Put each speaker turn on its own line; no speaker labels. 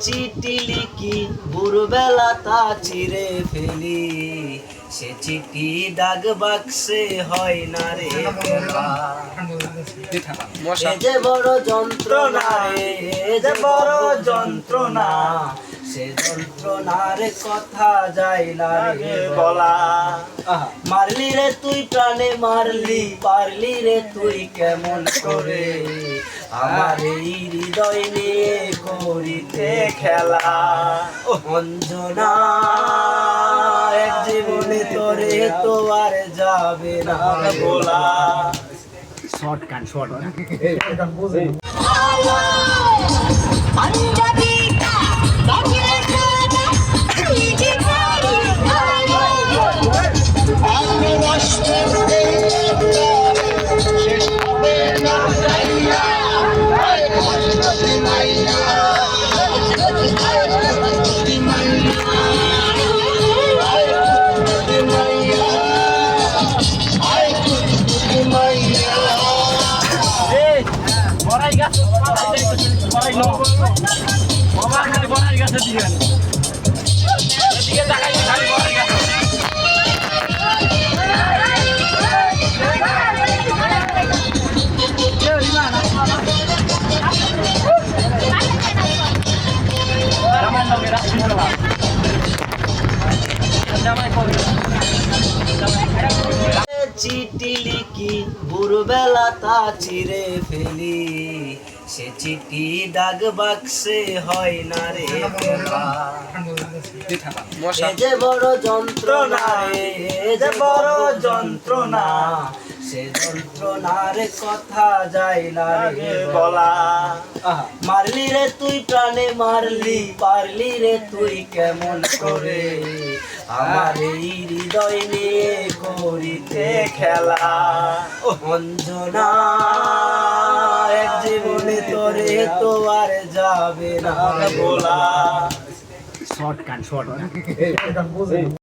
চিঠি লিখি ভোরবেলা তা চিরে ফেলি, সে চিঠি দাগ বাক্সে হয় না রে ফেলা। এ যে বড় যন্ত্রণা রে, এ যে বড় যন্ত্রণা, সে যন্ত্রণার কথা যায় না রে বলা। মারলি রে তুই প্রাণে মারলি, পারলি রে তুই কেমন করে আমার এই হৃদয় নিয়ে করিতে খেলা। অঞ্জনা এক জীবনে তোরে তো আর যাবে না বলা। Short gun, short gun. চিঠি লিখি ভোরবেলা তা চিরে ফেলি, সে চিঠি দাগ বাক্সে হয় না রে ফেলা। এ যে বড় যন্ত্রণা রে, এ যে বড় যন্ত্রণা, সে যন্ত্রণার কথা যায় না রে বলা। মারলি রে তুই প্রাণে মারলি, পারলি রে তুই কেমন করে আমার এই হৃদয় নিয়ে করিতে খেলা। অঞ্জনা এক জীবনে তোরে তো আর যাবে না বলা। Short gun, short gun.